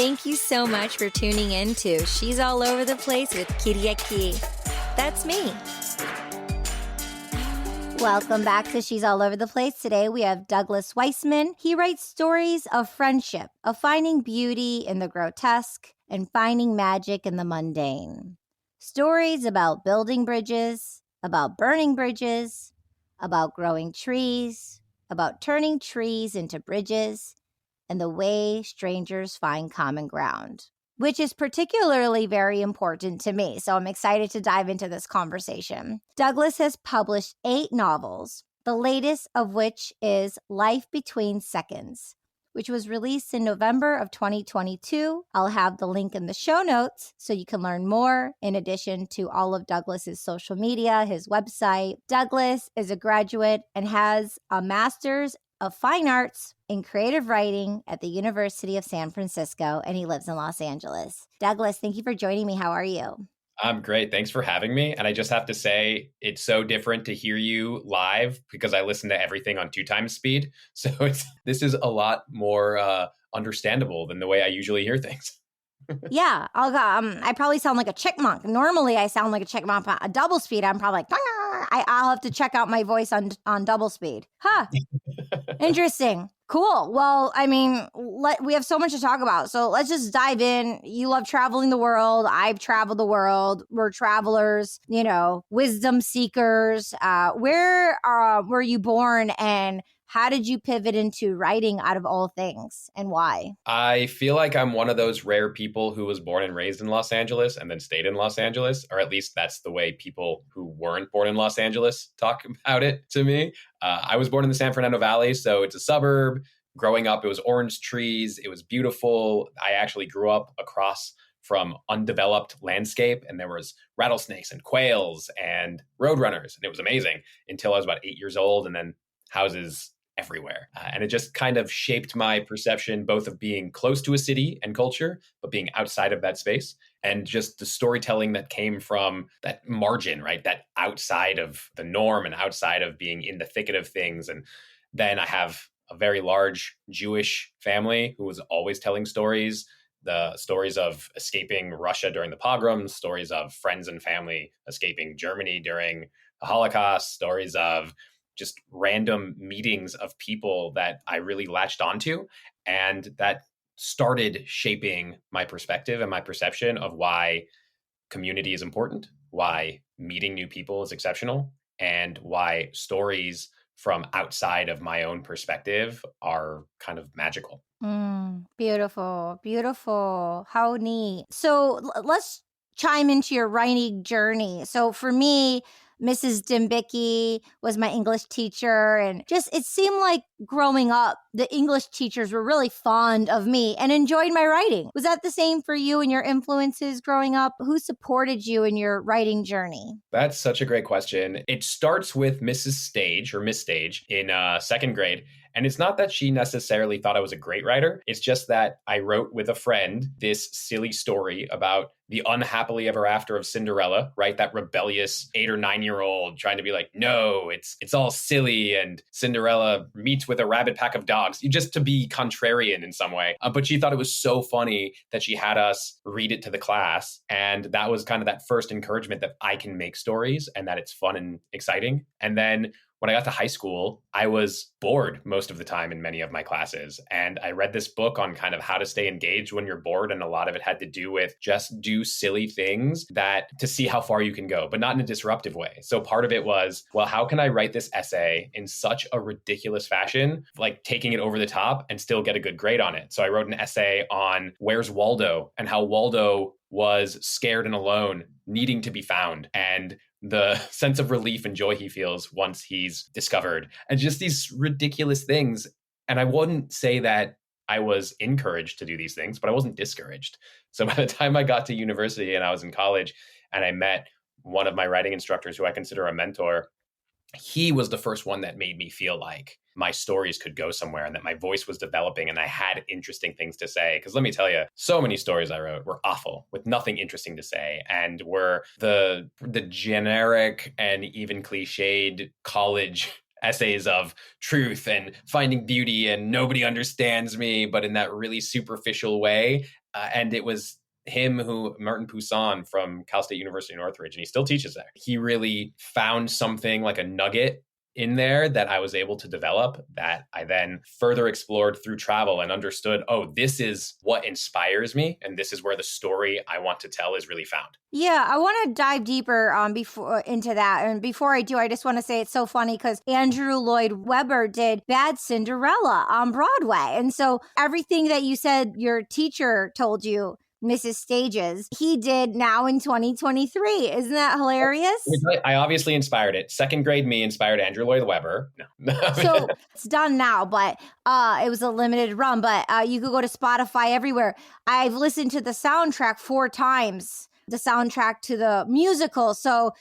Thank you so much for tuning in to She's All Over the Place with Katie. That's me. Welcome back to She's All Over the Place. Today we have Douglas Weissman. He writes stories of friendship, of finding beauty in the grotesque and finding magic in the mundane. Stories about building bridges, about burning bridges, about growing trees, about turning trees into bridges, and the way strangers find common ground, which is particularly very important to me. So I'm excited to dive into this conversation. Douglas has published 8 novels, the latest of which is Life Between Seconds, which was released in November of 2022. I'll have the link in the show notes so you can learn more, in addition to all of Douglas's social media, his website. Douglas is a graduate and has a master's of fine arts in creative writing at the University of San Francisco, and he lives in Los Angeles. Douglas, thank you for joining me. How are you? I'm great. Thanks for having me. And I just have to say, it's so different to hear you live because I listen to everything on 2 times speed. So this is a lot more understandable than the way I usually hear things. Yeah, I probably sound like a chipmunk. Normally, I sound like a chipmunk. A double speed, I'm probably like, I'll have to check out my voice on double speed. Huh. Interesting. Cool. Well, I mean, we have so much to talk about. So let's just dive in. You love traveling the world. I've traveled the world. We're travelers, wisdom seekers. Where were you born, and how did you pivot into writing out of all things, and why? I feel like I'm one of those rare people who was born and raised in Los Angeles and then stayed in Los Angeles, or at least that's the way people who weren't born in Los Angeles talk about it to me. I was born in the San Fernando Valley, so it's a suburb. Growing up, it was orange trees. It was beautiful. I actually grew up across from undeveloped landscape, and there was rattlesnakes and quails and roadrunners, and it was amazing until I was about 8 years old, and then houses everywhere. And it just kind of shaped my perception both of being close to a city and culture, but being outside of that space. And just the storytelling that came from that margin, right? That outside of the norm and outside of being in the thicket of things. And then I have a very large Jewish family who was always telling stories. The stories of escaping Russia during the pogroms, stories of friends and family escaping Germany during the Holocaust, stories of just random meetings of people that I really latched onto. And that started shaping my perspective and my perception of why community is important, why meeting new people is exceptional, and why stories from outside of my own perspective are kind of magical. Beautiful, beautiful. How neat. So let's chime into your writing journey. So for me, Mrs. Dimbicki was my English teacher, and just it seemed like growing up, the English teachers were really fond of me and enjoyed my writing. Was that the same for you and your influences growing up? Who supported you in your writing journey? That's such a great question. It starts with Mrs. Stage or Miss Stage in 2nd grade. And it's not that she necessarily thought I was a great writer. It's just that I wrote with a friend this silly story about the unhappily ever after of Cinderella, right? That rebellious 8 or 9-year-old trying to be like, no, it's all silly. And Cinderella meets with a rabid pack of dogs, just to be contrarian in some way. But she thought it was so funny that she had us read it to the class. And that was kind of that first encouragement that I can make stories and that it's fun and exciting. And then when I got to high school, I was bored most of the time in many of my classes. And I read this book on kind of how to stay engaged when you're bored. And a lot of it had to do with just do silly things to see how far you can go, but not in a disruptive way. So part of it was, well, how can I write this essay in such a ridiculous fashion, like taking it over the top and still get a good grade on it? So I wrote an essay on Where's Waldo and how Waldo was scared and alone, needing to be found, and the sense of relief and joy he feels once he's discovered, and just these ridiculous things. And I wouldn't say that I was encouraged to do these things, but I wasn't discouraged. So by the time I got to university and I was in college and I met one of my writing instructors who I consider a mentor, he was the first one that made me feel like my stories could go somewhere and that my voice was developing and I had interesting things to say. Because let me tell you, so many stories I wrote were awful with nothing interesting to say and were the generic and even cliched college essays of truth and finding beauty and nobody understands me, but in that really superficial way. And it was Martin Poussin from Cal State University Northridge, and he still teaches there. He really found something like a nugget in there that I was able to develop that I then further explored through travel and understood, oh, this is what inspires me. And this is where the story I want to tell is really found. Yeah, I want to dive deeper into that. And before I do, I just want to say it's so funny because Andrew Lloyd Webber did Bad Cinderella on Broadway. And so everything that you said your teacher told you, Mrs. Stages, he did now in 2023. Isn't that hilarious? I obviously inspired it. Second grade me inspired Andrew Lloyd Webber. No. So it's done now, but it was a limited run. But you could go to Spotify everywhere. I've listened to the soundtrack 4 times. The soundtrack to the musical. So,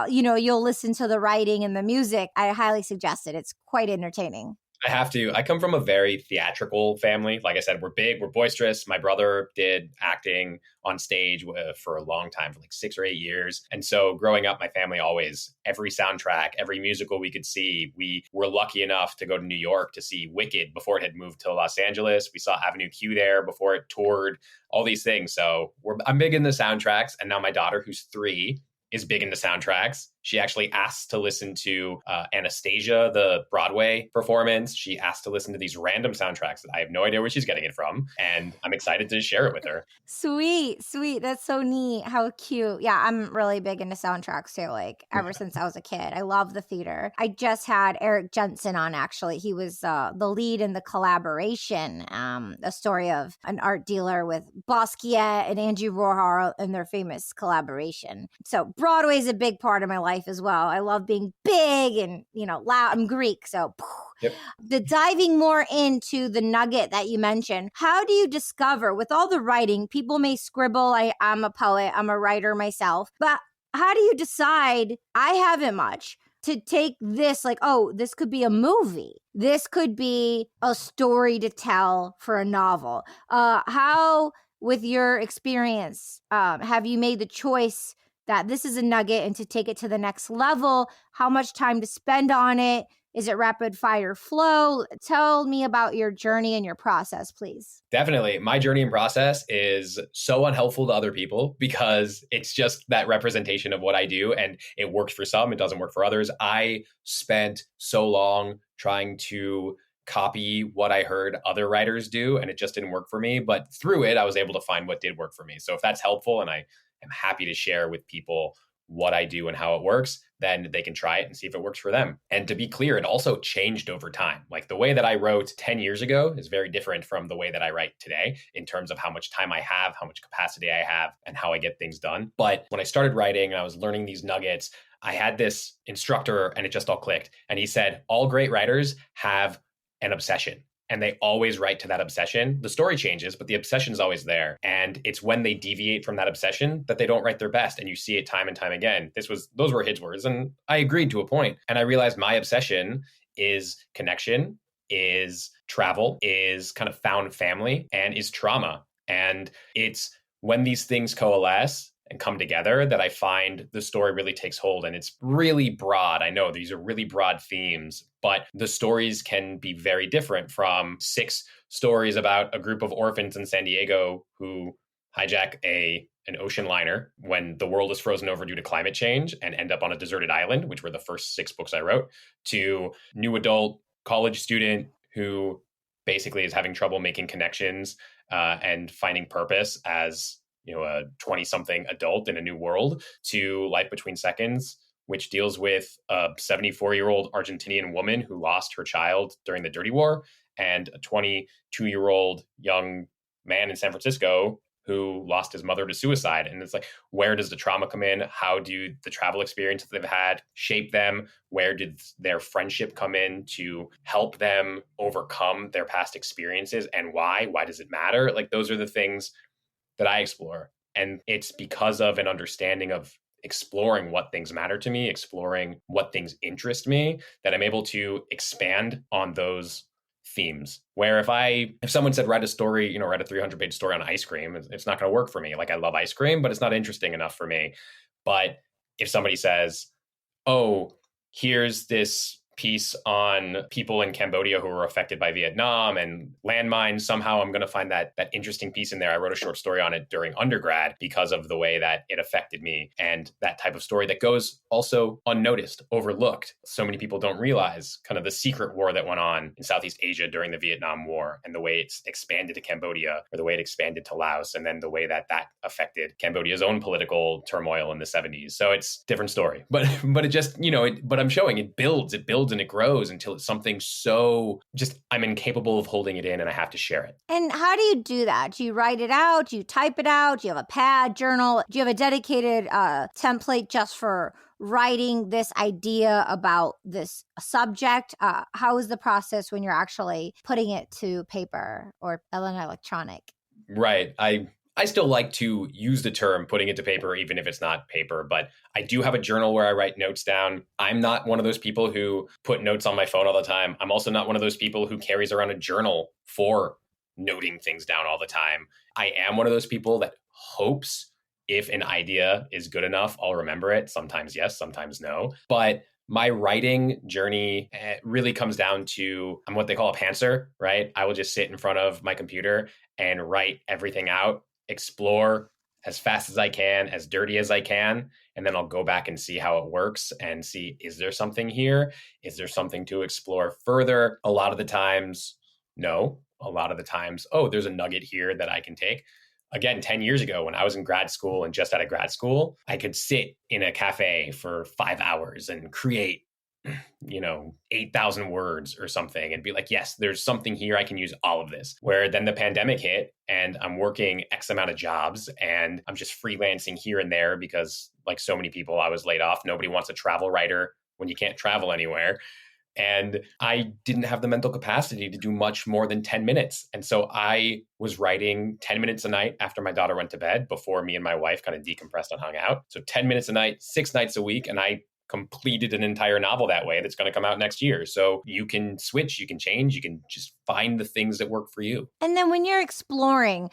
you'll listen to the writing and the music. I highly suggest it. It's quite entertaining. I have to. I come from a very theatrical family. Like I said, we're big, we're boisterous. My brother did acting on stage for a long time, for like 6 or 8 years. And so growing up, my family always, every soundtrack, every musical we could see, we were lucky enough to go to New York to see Wicked before it had moved to Los Angeles. We saw Avenue Q there before it toured, all these things. So I'm big in the soundtracks. And now my daughter, who's 3, is big into soundtracks. She actually asked to listen to Anastasia, the Broadway performance. She asked to listen to these random soundtracks that I have no idea where she's getting it from. And I'm excited to share it with her. Sweet. That's so neat. How cute. Yeah, I'm really big into soundtracks too, like ever since I was a kid. I love the theater. I just had Eric Jensen on, actually. He was the lead in the collaboration, a story of an art dealer with Basquiat and Angie Warhol and their famous collaboration. So Broadway is a big part of my life as well. I love being big and, loud. I'm Greek, so Yep. The diving more into the nugget that you mentioned, how do you discover with all the writing, people may scribble, I'm a poet, I'm a writer myself, but how do you decide, I haven't much, to take this like, oh, this could be a movie. This could be a story to tell for a novel. How, with your experience, have you made the choice that this is a nugget and to take it to the next level? How much time to spend on it? Is it rapid fire flow? Tell me about your journey and your process, please. Definitely. My journey and process is so unhelpful to other people because it's just that representation of what I do, and it works for some, it doesn't work for others. I spent so long trying to copy what I heard other writers do, and it just didn't work for me. But through it, I was able to find what did work for me. So if that's helpful, and I am happy to share with people what I do and how it works, then they can try it and see if it works for them. And to be clear, it also changed over time. Like the way that I wrote 10 years ago is very different from the way that I write today in terms of how much time I have, how much capacity I have, and how I get things done. But when I started writing and I was learning these nuggets, I had this instructor and it just all clicked. And he said, all great writers have an obsession. And they always write to that obsession. The story changes, but the obsession is always there. And it's when they deviate from that obsession that they don't write their best. And you see it time and time again. Those were his words. And I agreed to a point. And I realized my obsession is connection, is travel, is kind of found family, and is trauma. And it's when these things coalesce and come together that I find the story really takes hold. And it's really broad. I know these are really broad themes, but the stories can be very different from 6 stories about a group of orphans in San Diego who hijack an ocean liner when the world is frozen over due to climate change and end up on a deserted island, which were the first 6 books I wrote, to new adult college student who basically is having trouble making connections and finding purpose as a 20-something adult in a new world, to Life Between Seconds, which deals with a 74-year-old Argentinian woman who lost her child during the Dirty War, and a 22-year-old young man in San Francisco who lost his mother to suicide. And it's like, where does the trauma come in? How do the travel experiences they've had shape them? Where did their friendship come in to help them overcome their past experiences? And why? Why does it matter? Like, those are the things that I explore. And it's because of an understanding of exploring what things matter to me, exploring what things interest me, that I'm able to expand on those themes. Where if someone said, write a story, write a 300-page story on ice cream, it's not going to work for me. Like, I love ice cream, but it's not interesting enough for me. But if somebody says, oh, here's this piece on people in Cambodia who were affected by Vietnam and landmines. Somehow I'm going to find that interesting piece in there. I wrote a short story on it during undergrad because of the way that it affected me, and that type of story that goes also unnoticed, overlooked. So many people don't realize kind of the secret war that went on in Southeast Asia during the Vietnam War, and the way it's expanded to Cambodia, or the way it expanded to Laos, and then the way that affected Cambodia's own political turmoil in the 70s. So it's a different story. But it just, but I'm showing it builds and it grows until it's something so just I'm incapable of holding it in and I have to share it. And how do you do that? Do you write it out? Do you type it out? Do you have a pad, journal? Do you have a dedicated template just for writing this idea about this subject? How is the process when you're actually putting it to paper or electronic? Right. I still like to use the term putting it to paper, even if it's not paper, but I do have a journal where I write notes down. I'm not one of those people who put notes on my phone all the time. I'm also not one of those people who carries around a journal for noting things down all the time. I am one of those people that hopes if an idea is good enough, I'll remember it. Sometimes yes, sometimes no. But my writing journey really comes down to, I'm what they call a pantser, right? I will just sit in front of my computer and write everything out, explore as fast as I can, as dirty as I can, and then I'll go back and see how it works and see, is there something here? Is there something to explore further? A lot of the times, no. A lot of the times, oh, there's a nugget here that I can take. Again, 10 years ago, when I was in grad school and just out of grad school, I could sit in a cafe for 5 hours and create 8,000 words or something and be like, yes, there's something here. I can use all of this. Where then the pandemic hit and I'm working X amount of jobs and I'm just freelancing here and there because, like so many people, I was laid off. Nobody wants a travel writer when you can't travel anywhere. And I didn't have the mental capacity to do much more than 10 minutes. And so I was writing 10 minutes a night after my daughter went to bed, before me and my wife kind of decompressed and hung out. So 10 minutes a night, 6 nights a week. And I completed an entire novel that way that's going to come out next year. So you can switch, you can change, you can just find the things that work for you. And then when you're exploring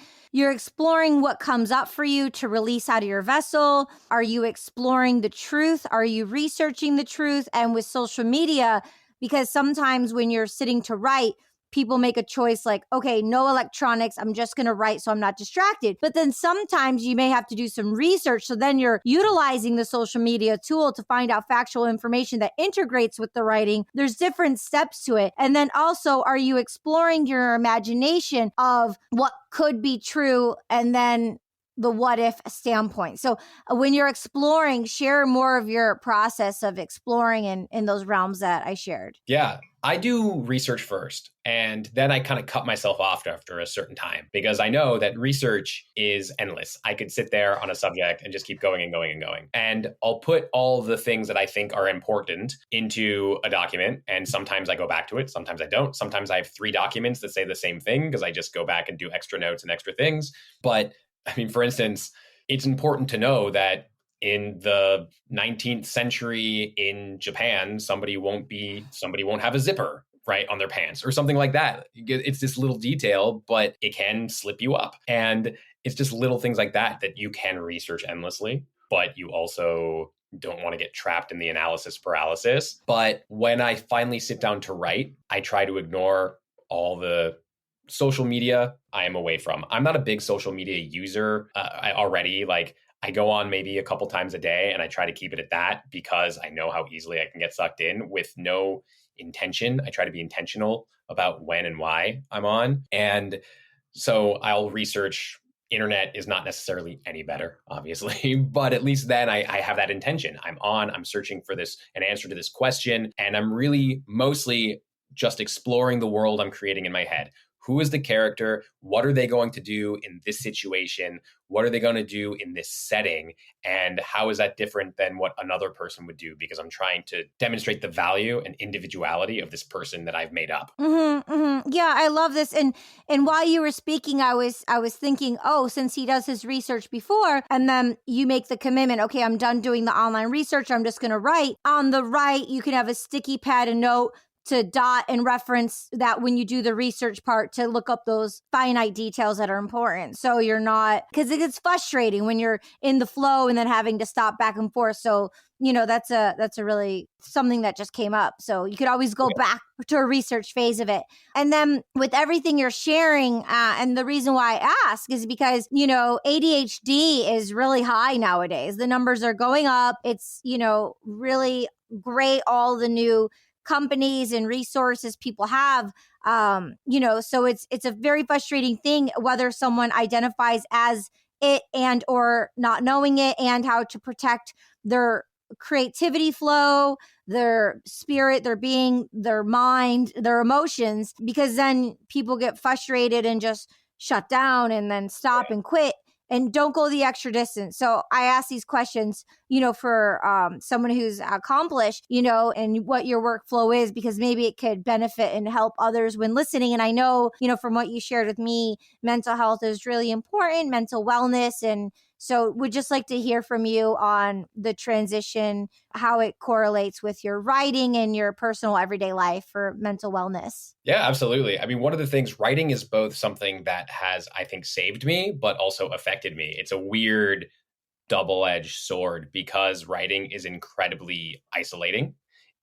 what comes up for you to release out of your vessel. Are you exploring the truth? Are you researching the truth? And with social media, because sometimes when you're sitting to write, people make a choice like, okay, no electronics, I'm just going to write so I'm not distracted. But then sometimes you may have to do some research. So then you're utilizing the social media tool to find out factual information that integrates with the writing. There's different steps to it. And then also, are you exploring your imagination of what could be true and then the what if standpoint? So when you're exploring, share more of your process of exploring in those realms that I shared. Yeah, I do research first, and then I kind of cut myself off after a certain time because I know that research is endless. I could sit there on a subject and just keep going and going and going. And I'll put all the things that I think are important into a document. And sometimes I go back to it. Sometimes I don't. Sometimes I have 3 documents that say the same thing because I just go back and do extra notes and extra things. But I mean, for instance, it's important to know that in the 19th century in Japan, somebody won't have a zipper, right, on their pants or something like that. It's this little detail, but it can slip you up. And it's just little things like that you can research endlessly, but you also don't want to get trapped in the analysis paralysis. But when I finally sit down to write, I try to ignore all the social media I am away from. I'm not a big social media user I go on maybe a couple times a day and I try to keep it at that because I know how easily I can get sucked in with no intention. I try to be intentional about when and why I'm on. And so I'll research. Internet is not necessarily any better, obviously, but at least then I have that intention. I'm searching for an answer to this question, and I'm really mostly just exploring the world I'm creating in my head. Who is the character? What are they going to do in this situation? What are they going to do in this setting? And how is that different than what another person would do? Because I'm trying to demonstrate the value and individuality of this person that I've made up. Mm-hmm, mm-hmm. Yeah, I love this. And while you were speaking, I was thinking, since he does his research before, and then you make the commitment, okay, I'm done doing the online research. I'm just going to write. On the right, you can have a sticky pad, a note. to dot and reference that when you do the research part to look up those finite details that are important. So you're not, because it gets frustrating when you're in the flow and then having to stop back and forth. So, that's a really something that just came up. So you could always go back to a research phase of it. And then with everything you're sharing, and the reason why I ask is because, ADHD is really high nowadays. The numbers are going up. It's, really great. All the new companies and resources people have, so it's a very frustrating thing, whether someone identifies as it and or not knowing it, and how to protect their creativity flow, their spirit, their being, their mind, their emotions, because then people get frustrated and just shut down and then stop and quit and don't go the extra distance. So I ask these questions, for someone who's accomplished, and what your workflow is, because maybe it could benefit and help others when listening. And I know, from what you shared with me, mental health is really important, mental wellness. And so would just like to hear from you on the transition, how it correlates with your writing and your personal everyday life for mental wellness. Yeah, absolutely. I mean, one of the things, writing is both something that has, I think, saved me, but also affected me. It's a weird double-edged sword because writing is incredibly isolating.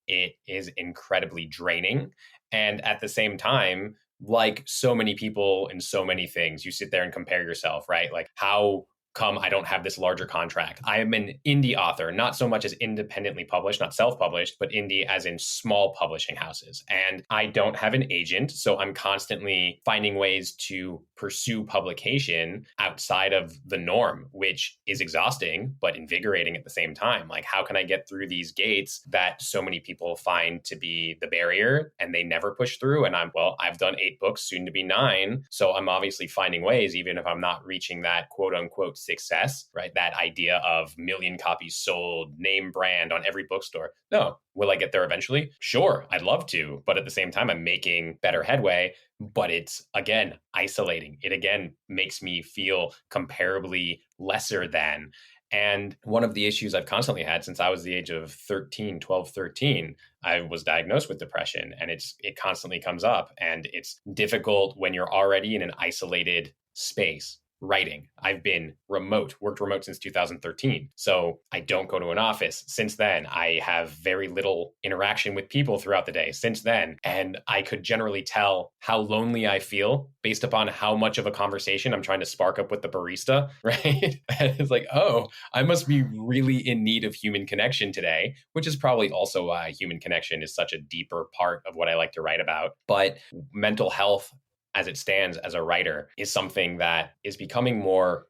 It is incredibly draining. And at the same time, like so many people in so many things, you sit there and compare yourself, right? Like, how come I don't have this larger contract? I am an indie author, not so much as independently published, not self-published, but indie as in small publishing houses. And I don't have an agent, so I'm constantly finding ways to pursue publication outside of the norm, which is exhausting, but invigorating at the same time. Like, how can I get through these gates that so many people find to be the barrier and they never push through? And I've done 8 books, soon to be 9. So I'm obviously finding ways, even if I'm not reaching that quote unquote success, right? That idea of million copies sold, name brand on every bookstore. No. Will I get there eventually? Sure, I'd love to. But at the same time, I'm making better headway. But it's, again, isolating. It, again, makes me feel comparably lesser than. And one of the issues I've constantly had since I was the age of 12, 13, I was diagnosed with depression, and it constantly comes up. And it's difficult when you're already in an isolated space. Writing. I've been worked remote since 2013. So I don't go to an office. Since then, I have very little interaction with people throughout the day since then. And I could generally tell how lonely I feel based upon how much of a conversation I'm trying to spark up with the barista, right? And it's like, oh, I must be really in need of human connection today, which is probably also why human connection is such a deeper part of what I like to write about. But mental health, as it stands as a writer, is something that is becoming more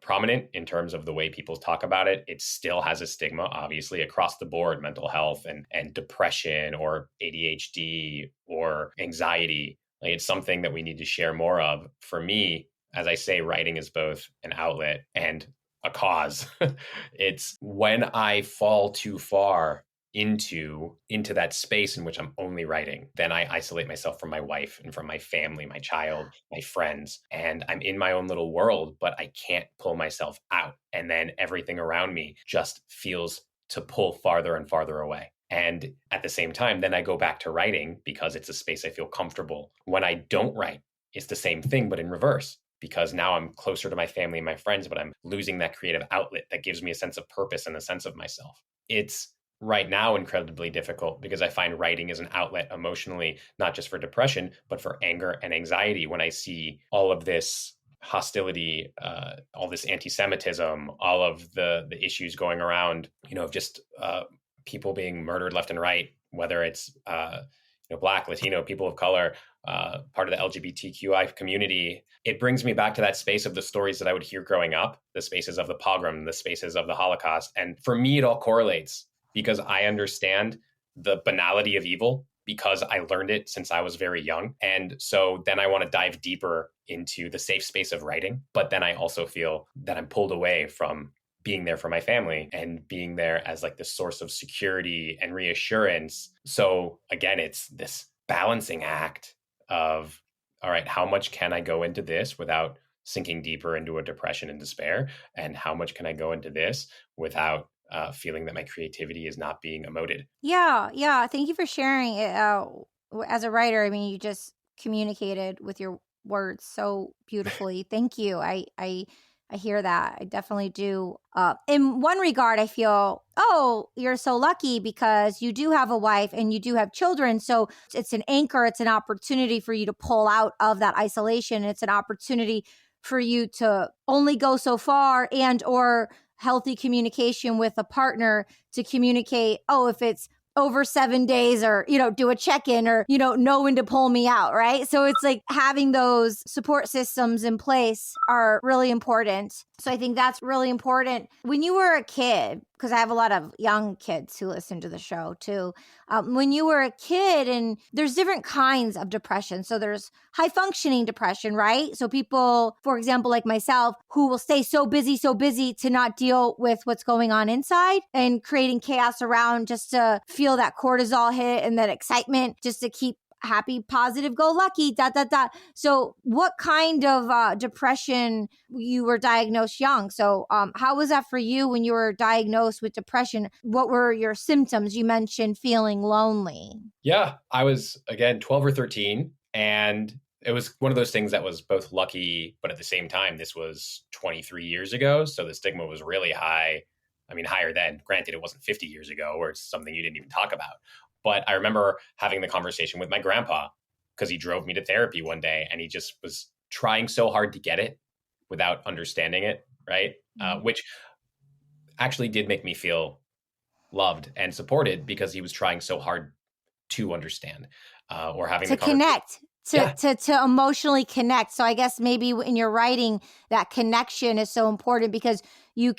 prominent in terms of the way people talk about it. It still has a stigma, obviously, across the board, mental health and depression or ADHD or anxiety. Like, it's something that we need to share more of. For me, as I say, writing is both an outlet and a cause. It's when I fall too far into that space in which I'm only writing, then I isolate myself from my wife and from my family, my child, my friends, and I'm in my own little world, but I can't pull myself out. And then everything around me just feels to pull farther and farther away. And at the same time, then I go back to writing because it's a space I feel comfortable. When I don't write, it's the same thing, but in reverse, because now I'm closer to my family and my friends, but I'm losing that creative outlet that gives me a sense of purpose and a sense of myself. It's right now incredibly difficult because I find writing is an outlet emotionally, not just for depression, but for anger and anxiety. When I see all of this hostility, all this anti-Semitism, all of the issues going around, of just people being murdered left and right, whether it's Black, Latino, people of color, part of the LGBTQI community, it brings me back to that space of the stories that I would hear growing up, the spaces of the pogrom, the spaces of the Holocaust. And for me, it all correlates, because I understand the banality of evil because I learned it since I was very young. And so then I want to dive deeper into the safe space of writing. But then I also feel that I'm pulled away from being there for my family and being there as like the source of security and reassurance. So again, it's this balancing act of, all right, how much can I go into this without sinking deeper into a depression and despair? And how much can I go into this without feeling that my creativity is not being emoted. Yeah. Thank you for sharing it. As a writer, I mean, you just communicated with your words so beautifully. Thank you. I hear that. I definitely do. In one regard, I feel, oh, you're so lucky because you do have a wife and you do have children. So it's an anchor. It's an opportunity for you to pull out of that isolation. It's an opportunity for you to only go so far, and or healthy communication with a partner to communicate, oh, if it's over 7 days, or, do a check-in, or, know when to pull me out, right? So it's like having those support systems in place are really important. So I think that's really important. When you were a kid, because I have a lot of young kids who listen to the show too. When you were a kid, and there's different kinds of depression. So there's high functioning depression, right? So people, for example, like myself, who will stay so busy to not deal with what's going on inside and creating chaos around just to feel that cortisol hit and that excitement just to keep happy, positive, go lucky, . So what kind of depression, you were diagnosed young? So how was that for you when you were diagnosed with depression? What were your symptoms? You mentioned feeling lonely. Yeah, I was, again, 12 or 13. And it was one of those things that was both lucky, but at the same time, this was 23 years ago. So the stigma was really high. I mean, higher then. Granted, it wasn't 50 years ago where it's something you didn't even talk about. But I remember having the conversation with my grandpa because he drove me to therapy one day, and he just was trying so hard to get it without understanding it, right? Which actually did make me feel loved and supported because he was trying so hard to understand, or having to the conversation. connect, to emotionally connect. So I guess maybe in your writing, that connection is so important because you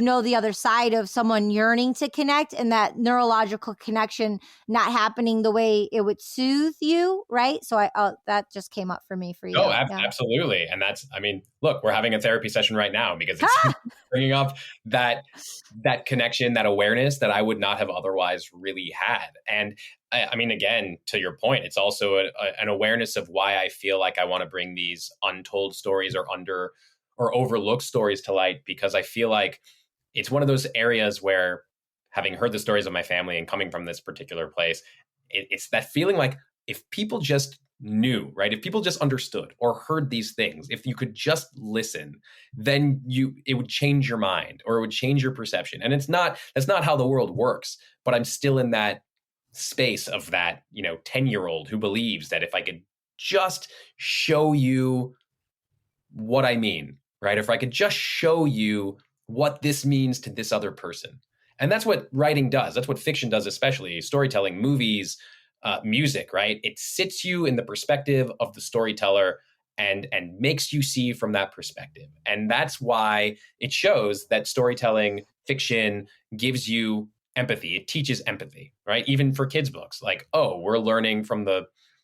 know the other side of someone yearning to connect, and that neurological connection not happening the way it would soothe you, right? So that just came up for me for you. Oh, Yeah. absolutely. And that's, I mean, look, we're having a therapy session right now because it's bringing up that connection, that awareness that I would not have otherwise really had. And I mean, again, to your point, it's also an awareness of why I feel like I want to bring these untold stories or overlooked stories to light, because I feel like it's one of those areas where, having heard the stories of my family and coming from this particular place, it's that feeling like if people just knew, right? If people just understood or heard these things, if you could just listen, then it would change your mind, or it would change your perception. And that's not how the world works, but I'm still in that space of that, 10-year-old who believes that if I could just show you what I mean, right? If I could just show you what this means to this other person. And that's what writing does. That's what fiction does, especially storytelling, movies, music, right? It sits you in the perspective of the storyteller and makes you see from that perspective. And that's why it shows that storytelling fiction gives you empathy. It teaches empathy, right? Even for kids' books, like, oh, we're learning from the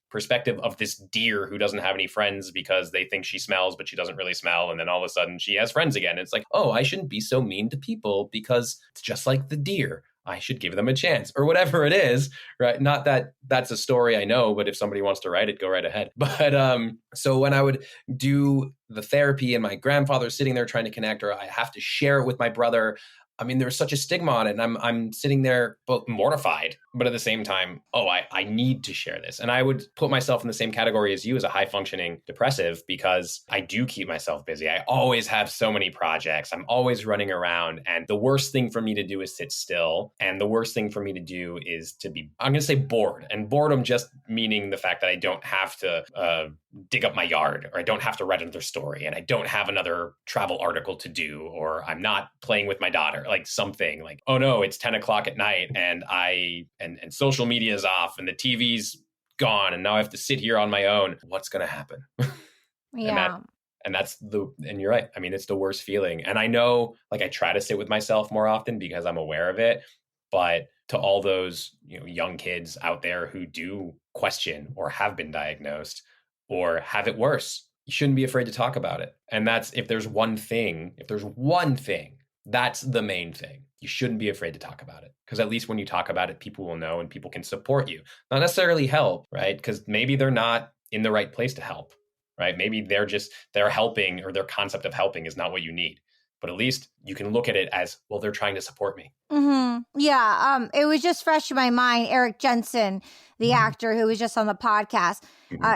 perspective of this deer who doesn't have any friends because they think she smells, but she doesn't really smell. And then all of a sudden she has friends again. It's like, oh, I shouldn't be so mean to people because it's just like the deer. I should give them a chance, or whatever it is, right? Not that that's a story I know, but if somebody wants to write it, go right ahead. But so when I would do the therapy and my grandfather's sitting there trying to connect, or I have to share it with my brother, I mean, there's such a stigma on it, and I'm sitting there both mortified, but at the same time, oh, I need to share this. And I would put myself in the same category as you as a high functioning depressive, because I do keep myself busy. I always have so many projects. I'm always running around. And the worst thing for me to do is sit still. And the worst thing for me to do is to be, I'm going to say, bored. And boredom just meaning the fact that I don't have to dig up my yard, or I don't have to write another story, and I don't have another travel article to do, or I'm not playing with my daughter, like something like, oh no, it's 10 o'clock at night and and social media is off and the TV's gone and now I have to sit here on my own. What's going to happen? Yeah. And you're right. I mean, it's the worst feeling. And I know, like, I try to sit with myself more often because I'm aware of it. But to all those, young kids out there who do question or have been diagnosed or have it worse, you shouldn't be afraid to talk about it. And if there's one thing, that's the main thing. You shouldn't be afraid to talk about it, because at least when you talk about it, people will know and people can support you. Not necessarily help, right? Because maybe they're not in the right place to help, right? Maybe they're helping, or their concept of helping is not what you need. but at least you can look at it as, well, they're trying to support me. Yeah. It was just fresh in my mind. Eric Jensen, the actor who was just on the podcast,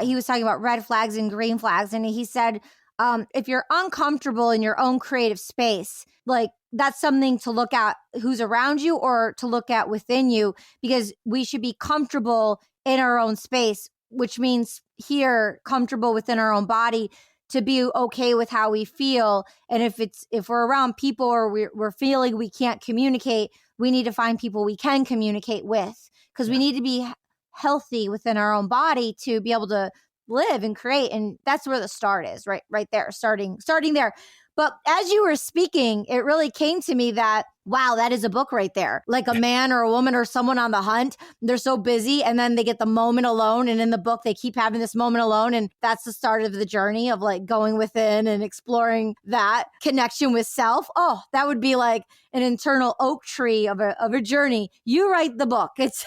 he was talking about red flags and green flags. And he said, if you're uncomfortable in your own creative space, like that's something to look at who's around you or to look at within you, because we should be comfortable in our own space, which means here comfortable within our own body to be okay with how we feel. And if we're around people or we're feeling we can't communicate, we need to find people we can communicate with, because we need to be healthy within our own body to be able to live and create. And that's where the start is, right there, starting there. But as you were speaking, it really came to me that, wow, that is a book right there. Like a man or a woman or someone on the hunt, they're so busy and then they get the moment alone. And in the book, they keep having this moment alone. And that's the start of the journey of like going within and exploring that connection with self. Oh, that would be like an internal oak tree of a journey. You write the book. It's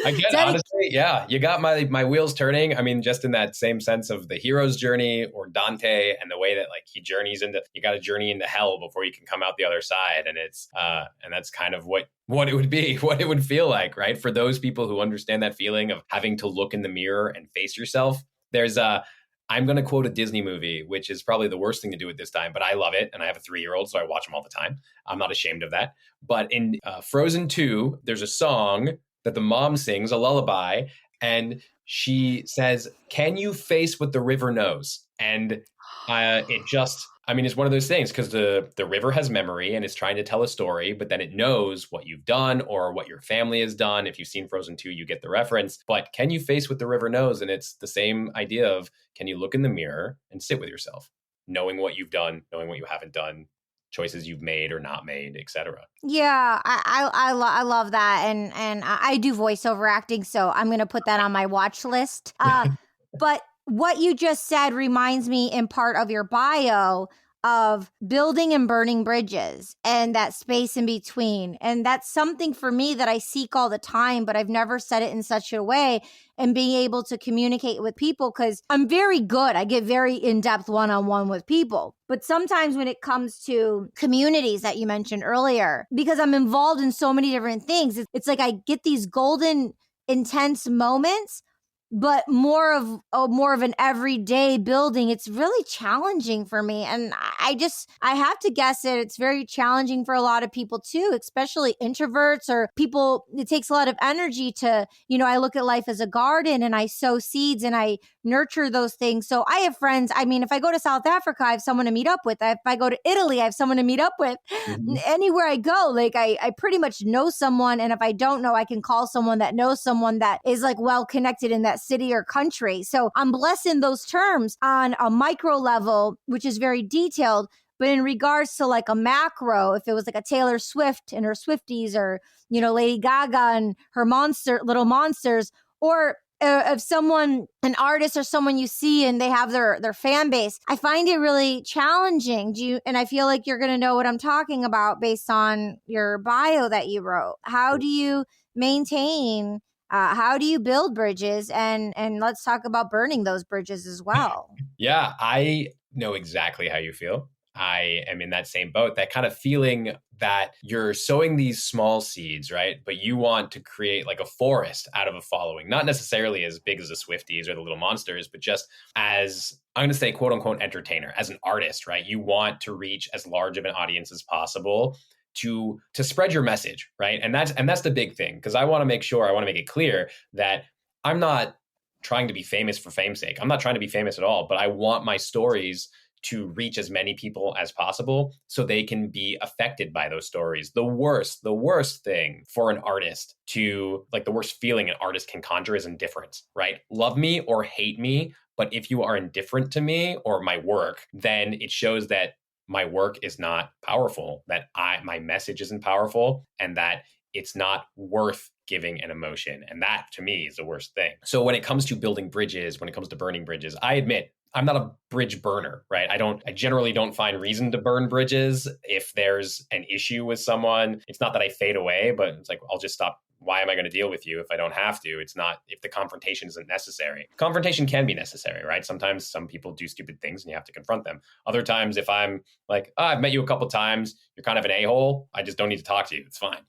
I get it, honestly, yeah. You got my wheels turning. I mean, just in that same sense of the hero's journey or Dante and the way that like he journeys into, you got to journey into hell before you can come out the other side. And it's, and that's kind of what it would be, what it would feel like, right? For those people who understand that feeling of having to look in the mirror and face yourself. I'm going to quote a Disney movie, which is probably the worst thing to do at this time, but I love it. And I have a 3-year-old, so I watch them all the time. I'm not ashamed of that. But in Frozen 2, there's a song that the mom sings, a lullaby, and she says, "Can you face what the river knows?" And it's one of those things, because the river has memory and it's trying to tell a story, but then it knows what you've done or what your family has done. If you've seen Frozen 2, you get the reference. But can you face what the river knows? And it's the same idea of, can you look in the mirror and sit with yourself, knowing what you've done, knowing what you haven't done, choices you've made or not made, etc. Yeah, I love that, and I do voiceover acting, so I'm gonna put that on my watch list. But what you just said reminds me in part of your bio of building and burning bridges and that space in between. And that's something for me that I seek all the time, but I've never said it in such a way, and being able to communicate with people, because I'm very good. I get very in-depth one-on-one with people. But sometimes when it comes to communities that you mentioned earlier, because I'm involved in so many different things, it's like I get these golden, intense moments, but more of an everyday building. It's really challenging for me. And I have to guess that it's very challenging for a lot of people too, especially introverts or people. It takes a lot of energy to, I look at life as a garden and I sow seeds and I nurture those things. So I have friends. I mean, if I go to South Africa, I have someone to meet up with. If I go to Italy, I have someone to meet up with. Mm-hmm. Anywhere I go, like I pretty much know someone. And if I don't know, I can call someone that knows someone that is like well connected in that city or country. So I'm blessed in those terms on a micro level, which is very detailed. But in regards to like a macro, if it was like a Taylor Swift and her Swifties, or, Lady Gaga and her little monsters, or of someone, an artist or someone you see and they have their fan base, I find it really challenging. And I feel like you're going to know what I'm talking about based on your bio that you wrote. How do you maintain, how do you build bridges? And let's talk about burning those bridges as well. Yeah, I know exactly how you feel. I am in that same boat, that kind of feeling that you're sowing these small seeds, right? But you want to create like a forest out of a following, not necessarily as big as the Swifties or the Little Monsters, but just as, I'm going to say, quote unquote, entertainer, as an artist, right? You want to reach as large of an audience as possible to spread your message, right? And that's the big thing, because I want to make it clear that I'm not trying to be famous for fame's sake. I'm not trying to be famous at all, but I want my stories to reach as many people as possible so they can be affected by those stories. The worst thing for an artist to, like, the worst feeling an artist can conjure is indifference, right? Love me or hate me, but if you are indifferent to me or my work, then it shows that my work is not powerful, that my message isn't powerful, and that it's not worth giving an emotion. And that, to me, is the worst thing. So when it comes to building bridges, when it comes to burning bridges, I admit I'm not a bridge burner, right? I generally don't find reason to burn bridges. If there's an issue with someone, it's not that I fade away, but it's like, I'll just stop why am I going to deal with you if I don't have to? It's not, if the confrontation isn't necessary. Confrontation can be necessary, right? Sometimes some people do stupid things and you have to confront them. Other times, if I'm like, oh, I've met you a couple times, you're kind of an a-hole, I just don't need to talk to you. It's fine.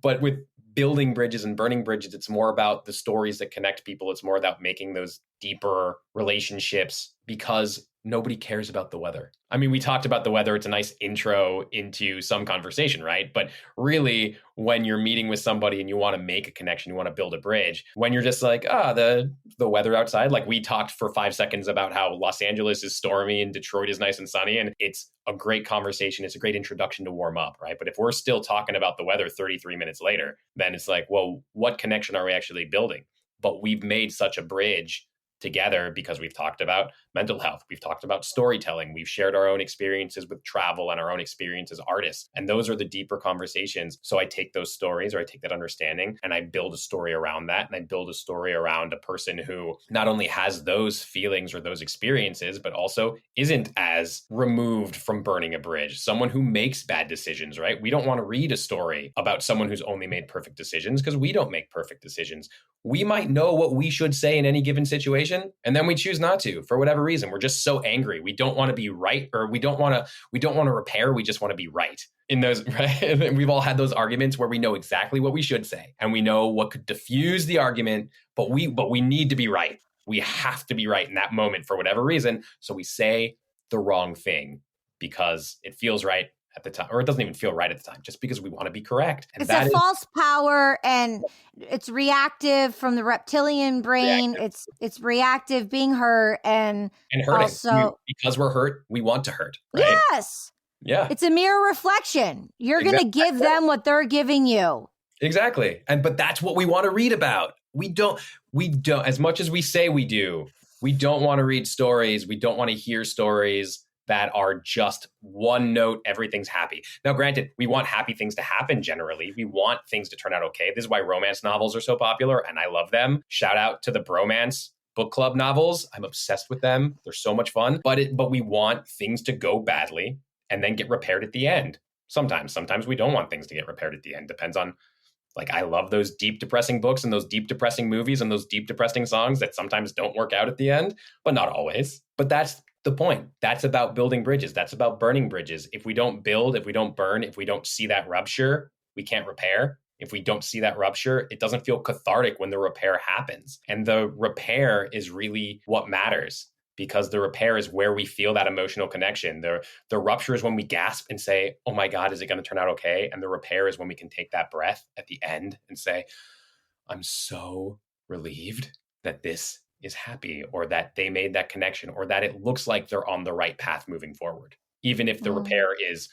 But with building bridges and burning bridges, it's more about the stories that connect people. It's more about making those deeper relationships, because nobody cares about the weather. I mean, we talked about the weather. It's a nice intro into some conversation, right? But really, when you're meeting with somebody and you want to make a connection, you want to build a bridge, when you're just like, the weather outside, like we talked for 5 seconds about how Los Angeles is stormy and Detroit is nice and sunny, and it's a great conversation. It's a great introduction to warm up, right? But if we're still talking about the weather 33 minutes later, then it's like, well, what connection are we actually building? But we've made such a bridge together because we've talked about mental health. We've talked about storytelling. We've shared our own experiences with travel and our own experience as artists. And those are the deeper conversations. So I take those stories, or I take that understanding, and I build a story around that. And I build a story around a person who not only has those feelings or those experiences, but also isn't as removed from burning a bridge. Someone who makes bad decisions, right? We don't want to read a story about someone who's only made perfect decisions, because we don't make perfect decisions. We might know what we should say in any given situation, and then we choose not to for whatever reason. We're just so angry. We don't want to be right, or we don't want to repair. We just want to be right. In those, right? We've all had those arguments where we know exactly what we should say, and we know what could diffuse the argument, but we need to be right. We have to be right in that moment for whatever reason. So we say the wrong thing because it feels right at the time, or it doesn't even feel right at the time, just because we want to be correct. And it's a false power, and it's reactive from the reptilian brain. Reactive. It's reactive, being hurt and hurting. Also, because we're hurt, we want to hurt, right? Yes. Yeah. It's a mirror reflection. You're going to give them what they're giving you. Exactly. But that's what we want to read about. We don't, as much as we say we do, we don't want to read stories. We don't want to hear stories that are just one note, everything's happy. Now, granted, we want happy things to happen generally. We want things to turn out okay. This is why romance novels are so popular, and I love them. Shout out to the bromance book club novels. I'm obsessed with them. They're so much fun. But we want things to go badly and then get repaired at the end. Sometimes we don't want things to get repaired at the end. Depends on, like, I love those deep, depressing books and those deep, depressing movies and those deep, depressing songs that sometimes don't work out at the end, but not always. But that's the point. That's about building bridges. That's about burning bridges. If we don't build, if we don't burn, if we don't see that rupture, we can't repair. If we don't see that rupture, it doesn't feel cathartic when the repair happens. And the repair is really what matters, because the repair is where we feel that emotional connection. The rupture is when we gasp and say, oh my God, is it going to turn out okay? And the repair is when we can take that breath at the end and say, I'm so relieved that this is happy, or that they made that connection, or that it looks like they're on the right path moving forward. Even if the repair is